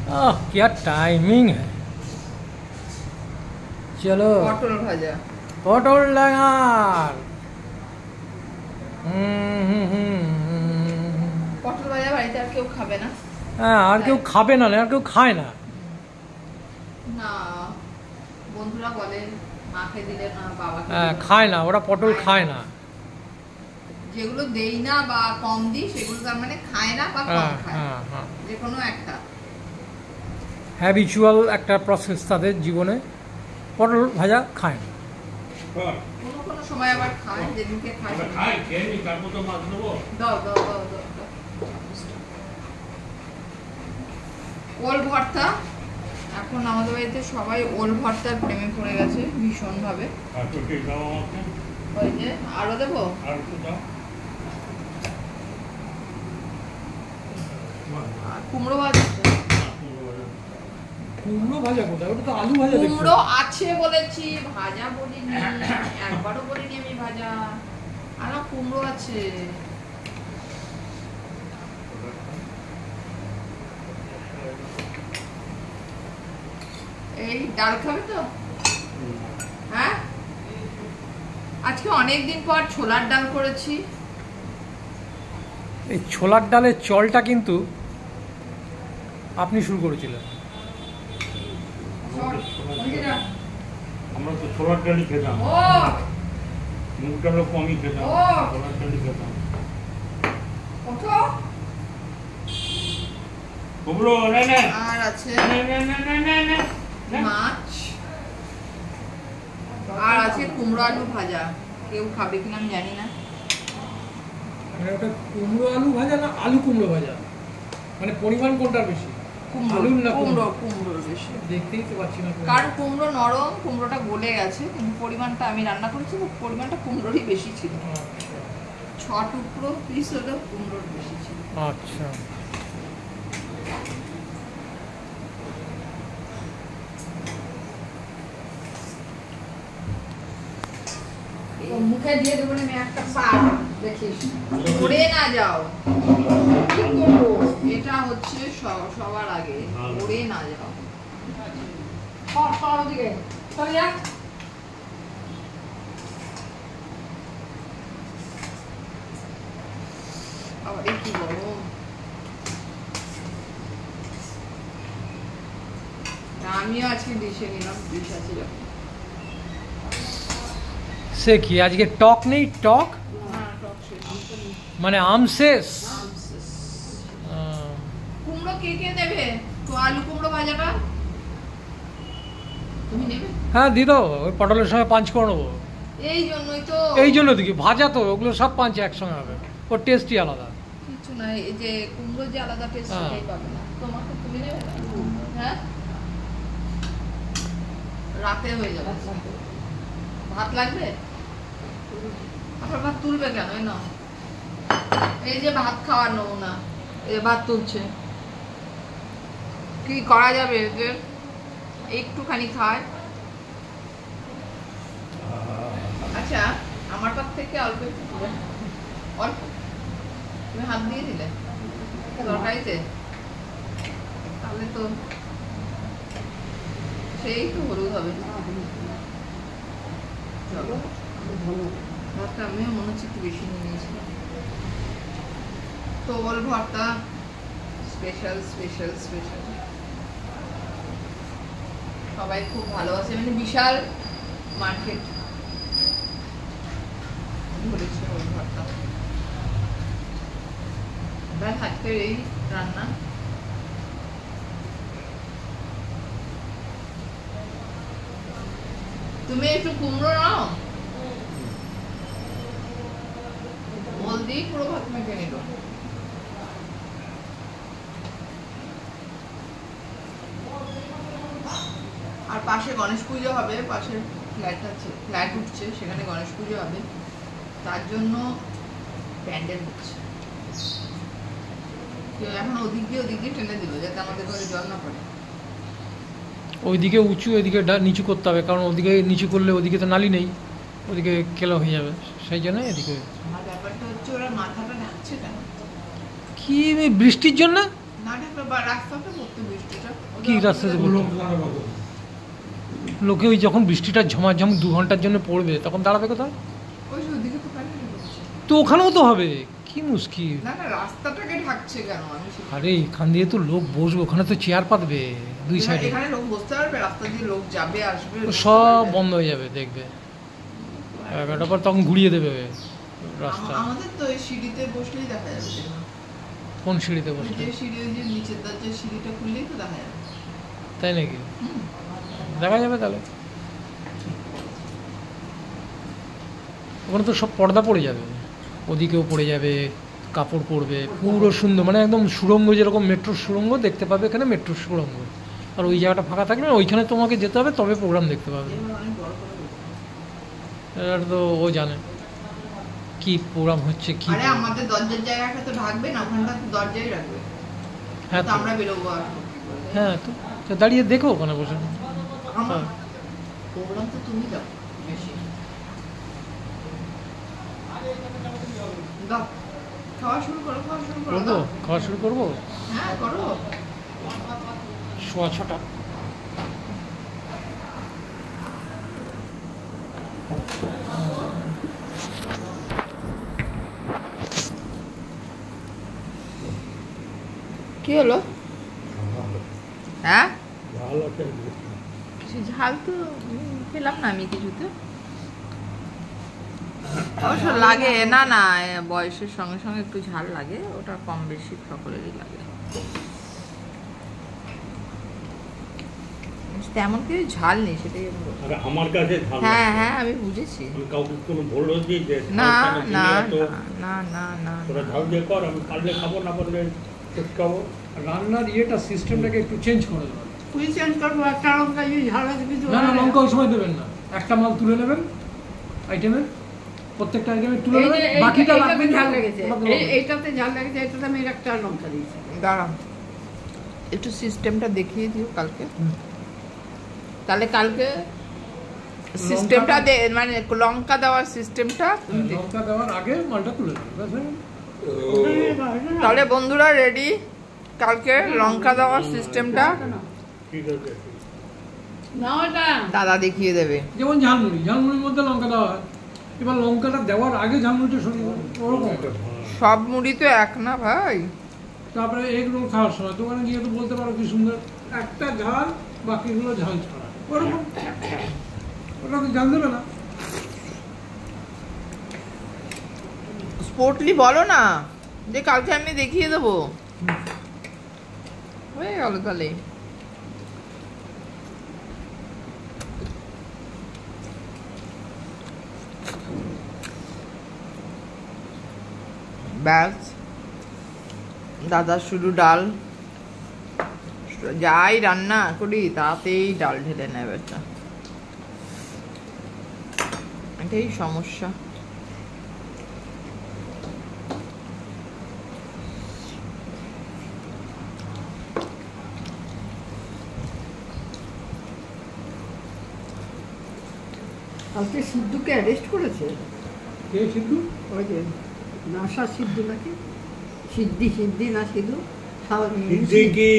क्या टाइमिंग है। चलो পটল ভাজা, পটল ডাঙার। পটল ভাজা বাড়িতে আর কেউ খাবে না। হ্যাঁ, আর কেউ খাবে না, আর কেউ খায় না। না, বন্ধুরা বলে মাকে দিলে না, বাবাকে হ্যাঁ, খায় না, ওরা পটল খায় না। যেগুলো দেই না বা কম দিই সেগুলো তার মানে খায় না বা কম খায়, যে কোনো একটা হ্যাবিচুয়াল একটা প্রসেস তাদের জীবনে। পটল ভাজা খায় না। কোনো কোনো সময় আবার খায়, যেদিনকে খায় দাও দাও দাও দাও। ওল ভর্তা, এখন আমাদের বাড়িতে সবাই ওল ভর্তার প্রেমে পড়ে গেছে ভীষণ ভাবে। ওই যে আরো দেবো, কুমড়ো ভাজা। কুমড়ো ভাজা কোথায়? ওটা তো আলু ভাজা। কুমড়ো আছে বলেছি, ভাজা বলিনি, একবারও বলিনি আমি ভাজা। আর কুমড়ো আছে। এই ডাল খাবে তো? হ্যাঁ, আজকে অনেকদিন পর ছোলার ডাল করেছি। এই ছোলার ডালের চলটা কিন্তু আপনি শুরু করেছিলেন। আমরা তো ছোলার ডালই খেতাম, মুগ ডালও কমই খেতাম, ছোলার ডালই খেতাম। আর আছে মাছ, আর আছে কুমড়ো আলু ভাজা। কেউ খাবে কিনা আমি জানি না। মানে ওটা কুমড়ো আলু ভাজা না আলু কুমড়ো ভাজা? মানে পরিমাণ কোনটার বেশি? আলুর না কুমড়ো? কুমড়োর বেশি। দেখতেই তো পাচ্ছি না। কারণ কুমড়ো নরম, কুমড়োটা গলে গেছে, কিন্তু পরিমাণটা আমি রান্না করেছি, পরিমাণটা কুমড়োরই বেশি ছিল। 6 টুকরো পিস হলো কুমড়োর বেশি ছিল। আচ্ছা, মুখে দিয়ে দেবো আমি একটা পাট, দেখিস পড়ে না যাও। এটা হচ্ছে সবার আগে, পড়ে না যাও। আবার কি গরম। আমিও আজকে ডিশে নিলাম, ডিশ আছে যখন। সে কি আজকে টক নেই? টক মানে আম শেষ। কুমড়ো কে কে নেবে? তো আলু কুমড়ো ভাজাটা তুমি নেবে? হ্যাঁ, দিয়ে দাও। ওই পটলের সঙ্গে পাঞ্চ করে নেবো। এই জন্যই তো, এই জন্য দেখি ভাজা তো ওগুলো সব পাঞ্চ একসঙ্গে হবে, ওর টেস্টই আলাদা। কিছু না, এই যে কুমড়ো যে আলাদা টেস্ট সেটাই পাবে না। তোমাকে তুমি নেবে না? হ্যাঁ, রাতে হয়ে যাবে। ভাত লাগবে? আপনার ভাত তুলবে কেন? না, এই যে ভাত খাওয়ার নমুনা, এই ভাত তুলছে। কি করা যাবে এদের? একটুখানি খায়। আচ্ছা, আমার পাত থেকে অল্প একটু তুলে, অল্প তুমি হাত দিয়ে দিলে তরকারিতে, তাহলে তো সেই তো হলুদ হবে। ভাতটা আমিও মনে হচ্ছে একটু বেশি নিয়ে নিয়েছিলাম। তো ওল ভর্তা স্পেশাল স্পেশাল স্পেশাল, সবাই খুব ভালোবাসে। মানে বিশাল মার্কেট ঘুরেছে ওল ভর্তা। ব্যাস আজকের এই রান্না। তুমি একটু কুমড়ো নাও, ওল দিয়ে পুরো ভাত মেখে নিল। আর পাশে গণেশ পুজো হবে, পাশে ফ্ল্যাট আছে, ফ্ল্যাট উঠছে, সেখানে গণেশ পুজো হবে, তার জন্য প্যান্ডেল হচ্ছে। এখন ওদিক দিয়ে টেনে দিল যাতে আমাদের ঘরে জল না পড়ে। ওইদিকে উঁচু, এদিকে নিচু করতে হবে, কারণ ওদিকে নিচু করলে ওদিকে তো নালি নেই, ওদিকে কেলো হয়ে যাবে, সেই জন্য এদিকে। আমার ব্যাপারটা হচ্ছে ওরা মাথাটা ঢাকছে কেন? কি বৃষ্টির জন্য? না ঢাকলে বা রাস্তাটা পড়তে বৃষ্টিটা কি রাস্তাতে বলবো? লোকে ওই যখন বৃষ্টিটা ঝমাঝম 2 ঘন্টার জন্য পড়বে তখন দাঁড়াবে কোথায়? ওই যে ওদিকে তো পানি ঢুকছে। তো ওখানেও তো হবে, কি মুশকিল। না না, রাস্তাটাকে ঢাকছে কেন? আমি সেটা- আরে এখান দিয়ে তো লোক বসবে, ওখানে তো চেয়ার পাতবে 2 সাইডে, এখানে লোক বসতে পারবে, রাস্তা দিয়ে লোক যাবে আসবে বসতে সব পারবে। বন্ধ হয়ে যাবে দেখবে। 11টার পর তখন ঘুরিয়ে দেবে রাস্তা। আমাদের তো এই সিঁড়িতে বসলেই দেখা যাবে দেখুন। কোন সিঁড়িতে বসবে? যে সিঁড়ি, ওই যে নিচের দরজার সিঁড়িটা খুললেই তো দেখা যাবে। তাই নাকি? দেখা যাবে তাহলে। ওখানে তো সব পর্দা পড়ে যাবে, ওদিকেও পড়ে যাবে, কাপড় পড়বে, পুরো সুন্দর, মানে একদম সুড়ঙ্গ, যেরকম মেট্রোর সুড়ঙ্গ দেখতে পাবে এখানে, মেট্রোর সুড়ঙ্গ। আর ওই জায়গাটা ফাঁকা থাকলে না, ওইখানে তোমাকে যেতে হবে, তবে প্রোগ্রাম দেখতে পাবে। এবার অনেক বড় করে বলবো। এবার তো ও জানে কি প্রোগ্রাম হচ্ছে কি। আরে আমাদের দরজার জায়গাটা তো ঢাকবে না, ওখানটা তো দরজাই রাখবে। হ্যাঁ তো তো, আমরা বেরোবো আর। হ্যাঁ তো, তো দাঁড়িয়ে দেখো ওখানে বসে। আমার প্রোগ্রাম তো তুমি দাও বেশি। দাও, খাওয়া শুরু করো, খাওয়া শুরু করো। করবো, দাও। খাওয়া শুরু করবো। হ্যাঁ করো। 6:15। কি হলো? হ্যাঁ, ভালো আছে। কিছু ঝাল তো পেলাম না আমি কিছুতে। অবশ্য লাগে না, না বয়সের সঙ্গে সঙ্গে একটু ঝাল লাগে, ওটা কম বেশি সকলেরই লাগে। তেমন কিছু ঝাল নেই, সেটাই আমি বলছি। আরে আমার কাছে ঝাল হ্যাঁ লাগছে। হ্যাঁ, আমি বুঝেছি। আমি কাউকে কোনো বললো যে না ঝাল কেন না দিলে এত? না না না তোরা ঝাল দিয়ে কর, আমি পারলে খাবো, না পারলে খাবো। রান্নার ইয়েটা সিস্টেমটাকে একটু চেঞ্জ করে দেবেন। তুই চেঞ্জ করবো, একটা লঙ্কা যদি ঝাল আছে কিছু। না না, লঙ্কা ওই সময় দেবেন না, একটা মাল তুলে নেবেন আইটেমের, প্রত্যেকটা আইটেমে তুলে এই যে নেবেন, এই- বাকিটা এইটাতে রাখবেন। ঝাল লেগেছে, ওটা দেবেন। এইটাতে ঝাল লেগেছে, এটাতে আমি একটা লঙ্কা দিয়েছি। দাঁড়াও, একটু সিস্টেমটা দেখিয়ে দিও কালকে। হুম। তাহলে কালকে সিস্টেমটা মানে লঙ্কা দেওয়ার সিস্টেমটা লঙ্কা দেওয়ার আগে মালটা তুলে নেবেন, ব্যাস হয়ে গেল। তাহলে বন্ধুরা রেডি, কালকে লঙ্কা দেওয়ার সিস্টেমটা ঠিক আছে। না ওটা দাদা দেখিয়ে দেবে। যেমন ঝালমুড়ি, ঝালমুড়ির মধ্যে লঙ্কা দেওয়া হয়, এবার লঙ্কাটা দেওয়ার আগে ঝালমুড়িটা সরিয়ে দেবেন, ওরকম। সব মুড়ি তো এক না ভাই। তারপরে এগ রোল খাওয়ার সময় দোকানে গিয়ে তো বলতে পারো কি সুন্দর, একটা ঝাল বাকিগুলো ঝাল ছাড়া, ওরকম। ওটা তো ঝাল দেবে না। স্পোর্টলি বলো না যে কালকে আমি দেখিয়ে দেবো, হয়ে গেল তাহলে। ব্যাস, দাদা শুধু ডাল, যাই রান্না করি তাতেই ডাল ঢেলে নেয় বেটা, এটাই সমস্যা। কালকে সিদ্ধুকে অ্যারেস্ট করেছে, কে সিদ্ধু? ওই যে নাসা সিদ্ধু নাকি, সিদ্ধি না সিদ্ধু, সিদ্দিকি,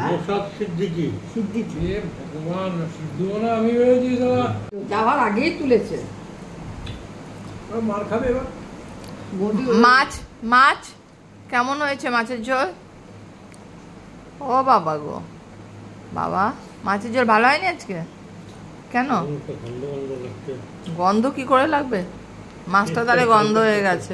মোসাদ সিদ্দিকি। সিদ্ধি এ ভগবান, সিদ্ধু মানে আমি ভেবেছি সালা যাওয়ার আগেই তুলেছে। ওরা মার খাবে এবার। মোদি মাছ মাছ কেমন হয়েছে মাছের ঝোল? ও বাবা গো বাবা, মাছের ঝোল ভালো হয়নি আজকে? কেন? গন্ধ গন্ধ লাগছে। গন্ধ কি করে লাগবে? মাছটা তাহলে গন্ধ হয়ে গেছে।